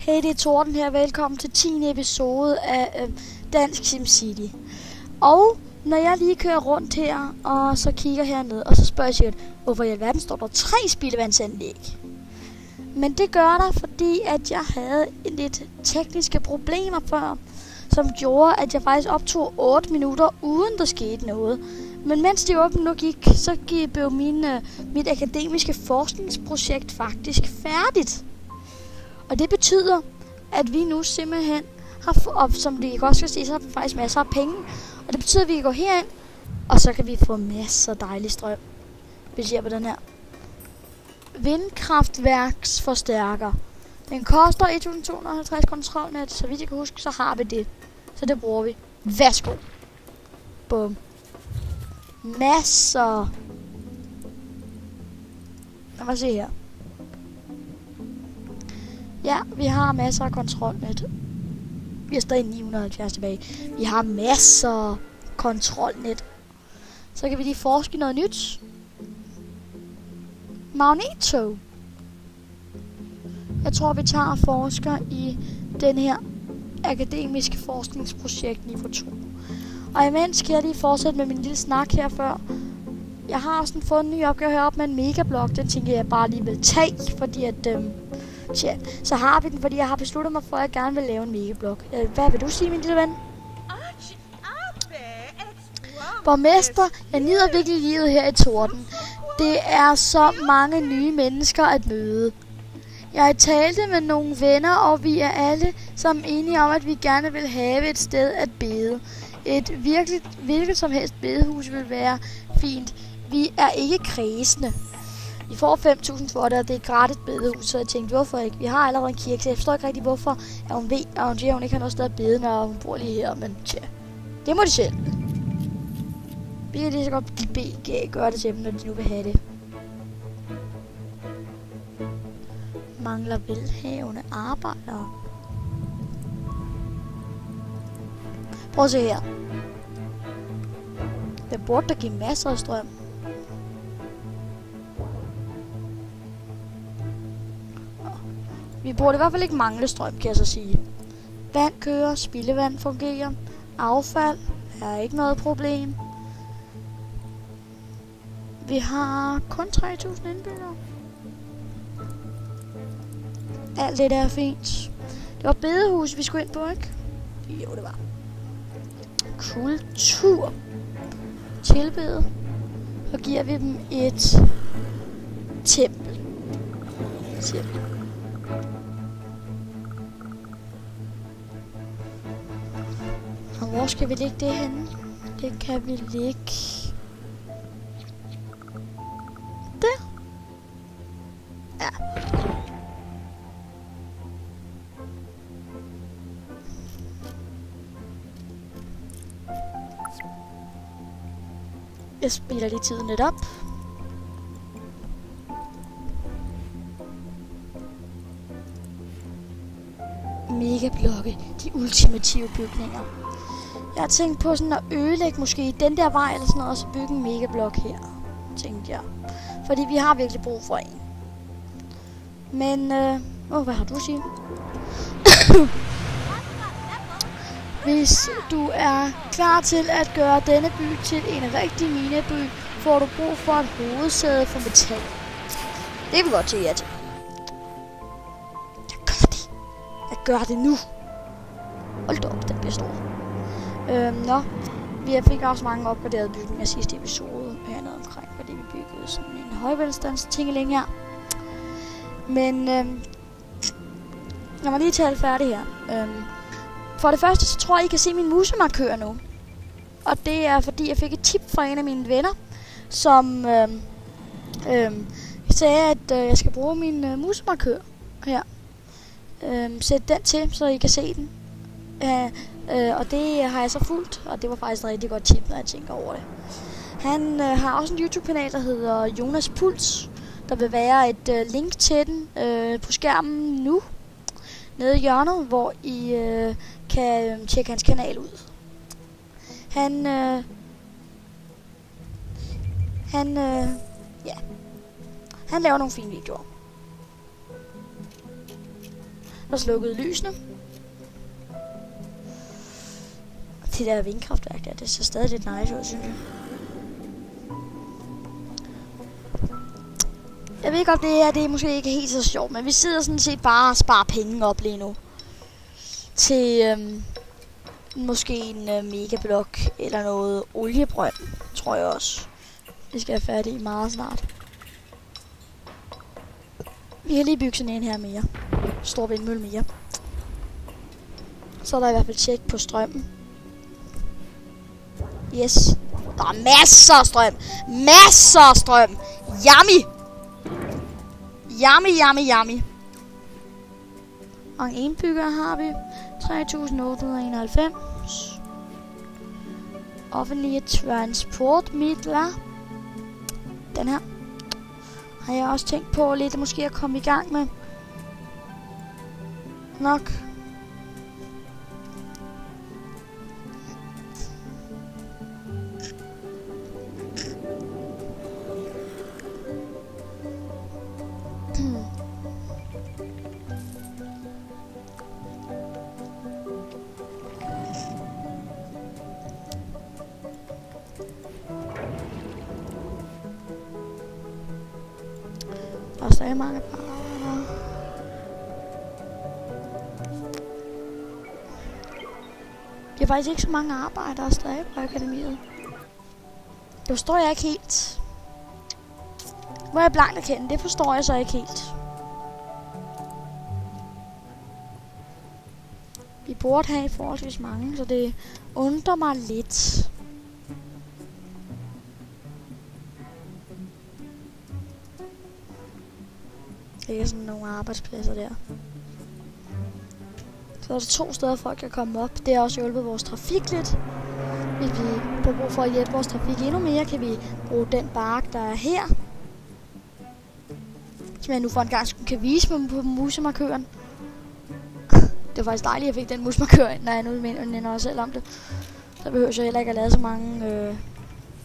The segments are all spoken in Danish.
Hey, det er Torben her. Velkommen til 10. episode af Dansk SimCity. Og når jeg lige kører rundt her, og så kigger herned, og så spørger jeg sikkert, hvorfor i alverden står der 3 spildevandsanlæg? Men det gør der, fordi at jeg havde lidt tekniske problemer før, som gjorde, at jeg faktisk optog 8 minutter, uden der skete noget. Men mens de 8 minutter gik, så blev mit akademiske forskningsprojekt faktisk færdigt. Og det betyder, at vi nu simpelthen har, og som vi også kan se, så har vi faktisk masser af penge. Og det betyder, at vi kan gå herind, og så kan vi få masser af dejlig strøm. Vi ser på den her vindkraftværksforstærker. Den koster 1250 kontrolnet, så vidt jeg kan huske, så har vi det. Så det bruger vi. Værsgo. Bum. Masser. Lad mig se her. Ja, vi har masser af kontrolnet. Vi har stadig 970 tilbage. Vi har masser kontrolnet. Så kan vi lige forske noget nyt. Magneto. Jeg tror, vi tager og forsker i den her akademiske forskningsprojekt niveau 2. Og imens skal jeg lige fortsætte med min lille snak her før. Jeg har også fået en ny opgave heroppe med en megablok. Den tænker jeg bare lige vil tage, fordi at... tja, så har vi den, fordi jeg har besluttet mig for, at jeg gerne vil lave en megablok. Hvad vil du sige, min lille ven? Borgmester, jeg nyder virkelig livet her i Torden. Det er så mange nye mennesker at møde. Jeg talte med nogle venner, og vi er alle sammen enige om, at vi gerne vil have et sted at bede. Et hvilket som helst bedehus vil være fint. Vi er ikke kredsende. Vi får 5.000 for det, og det er et gratis bedehus, så jeg tænkte, hvorfor ikke? Vi har allerede en kirke, så jeg forstår ikke rigtig, hvorfor at hun ved, at hun ikke har noget sted at bede, når hun bor lige her, men tja, det må de selv. Vi kan lige så godt gøre det til dem, når de nu vil have det. Mangler velhavende arbejdere. Prøv at se her. Det burde da give masser af strøm. Vi burde i hvert fald ikke mangle strøm, kan jeg så sige. Vand kører, spildevand fungerer, affald er ikke noget problem. Vi har kun 3.000 indbyggere. Alt det der er fint. Det var bedehus, vi skulle ind på, ikke? Jo, det var. Kultur. Tilbede. Så giver vi dem et tempel. Og hvor skal vi lægge det henne? Det kan vi lægge der. Ja. Jeg spiller lige tiden lidt op. Megablokke, de ultimative bygninger. Jeg har tænkt på sådan at ødelægge måske den der vej eller sådan noget, og så bygge en megablok her, tænkte jeg. Fordi vi har virkelig brug for en. Men, hvad har du at sige? Hvis du er klar til at gøre denne by til en rigtig mineby, får du brug for et hovedsæde for metal. Det vil godt sige ja til. Jeg gør det nu. Hold da op, den bliver stor. Vi fik også mange opgraderede bygninger sidste episode hernede omkring, fordi vi byggede sådan en højvelstands tingeling her. Men lad mig lige tale færdig her. For det første, så tror jeg, I kan se min musemarkør nu. Og det er fordi, jeg fik et tip fra en af mine venner, som sagde, at jeg skal bruge min musemarkør her. Sæt den til, så I kan se den. Og det har jeg så fulgt, og det var faktisk et rigtig godt tip, når jeg tænker over det. Han har også en YouTube-kanal, der hedder Jonas Puls. Der vil være et link til den på skærmen nu, nede i hjørnet, hvor I kan tjekke hans kanal ud. Han laver nogle fine videoer. Der slukkede lysene. Det der vindkraftværk der, det ser stadig lidt nice ud, synes jeg. Jeg ved godt, det her det er måske ikke helt så sjovt, men vi sidder sådan set bare og sparer penge op lige nu. Til måske en megablok eller noget oliebrønd, tror jeg også. Vi skal have færdig meget snart. Vi kan lige bygge sådan en her mere. Stor vindmølle mere. Så er der i hvert fald tjek på strømmen. Yes. Der er masser af strøm. Masser af strøm. Yummy. Yummy, yummy, yummy. Og indbyggere har vi 3.891. Offentlige transportmidler. Den her har jeg også tænkt på lidt måske at komme i gang med. Nok. Der er stadig mange bare. Det er faktisk ikke så mange arbejdere stadig på akademiet. Det forstår jeg ikke helt. Må jeg blankt erkende, det forstår jeg så ikke helt. Vi burde have forholdsvis mange, så det undrer mig lidt. Det er sådan nogle arbejdspladser der. Så er der 2 steder, folk kan komme op. Det har også hjulpet vores trafik lidt. Hvis vi får brug for at hjælpe vores trafik endnu mere, kan vi bruge den bark, der er her. Som jeg nu for en gang kan vise mig på musemarkøren. Det var faktisk dejligt, at jeg fik den musemarkør ind, når jeg nu minder selv om det. Så behøver jeg heller ikke at lave så mange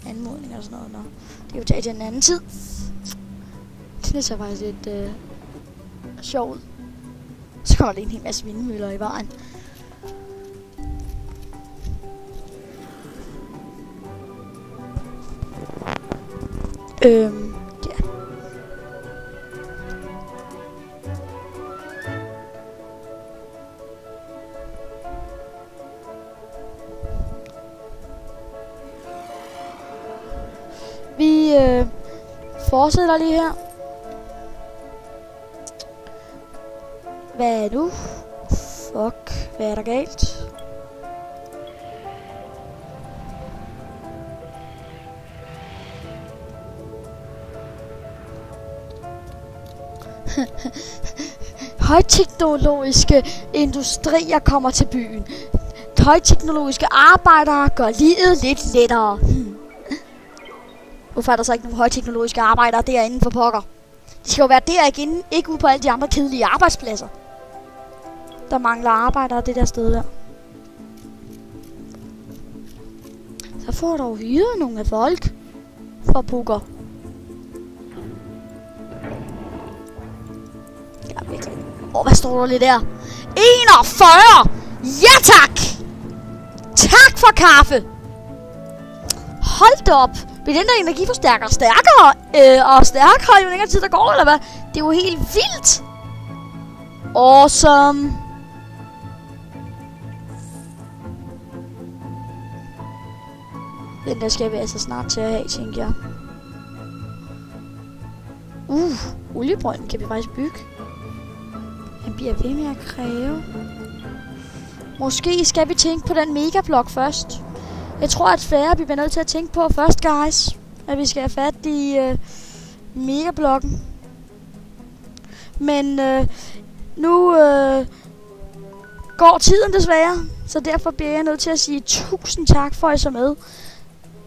anmodninger og sådan noget. Det kan jo tage til en anden tid. Det ser faktisk lidt sjovt ud. Så kommer der en hel masse vindmøller i vejen. Ja. Vi fortsætter lige her. Hvad er du? Fuck, hvad er der galt? Højteknologiske industrier kommer til byen. Højteknologiske arbejdere gør livet lidt lettere. Hvorfor er der så ikke nogen højteknologiske arbejdere derinde for pokker? De skal jo være der igen, ikke ude på alle de andre kedelige arbejdspladser. Der mangler arbejdere det der sted der. Så får du jo hyret nogle af folk for pukker. Ja, virkelig. Hvad står der lige der? 41! Ja tak! Tak for kaffe! Hold da op! Bliver den der energiforstærker stærkere og stærkere jo længere tid der går, eller hvad? Det er jo helt vildt! Awesome! Den der skal vi altså snart til at have, tænker jeg. Oliebrønden kan vi faktisk bygge. Den bliver ved med at kræve. Måske skal vi tænke på den megablok først. Jeg tror, at færre vi bliver nødt til at tænke på først, guys. At vi skal have fat i megablokken. Men nu går tiden desværre. Så derfor bliver jeg nødt til at sige 1000 tak for, at I så med.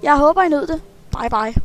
Jeg håber, I nød det. Bye bye.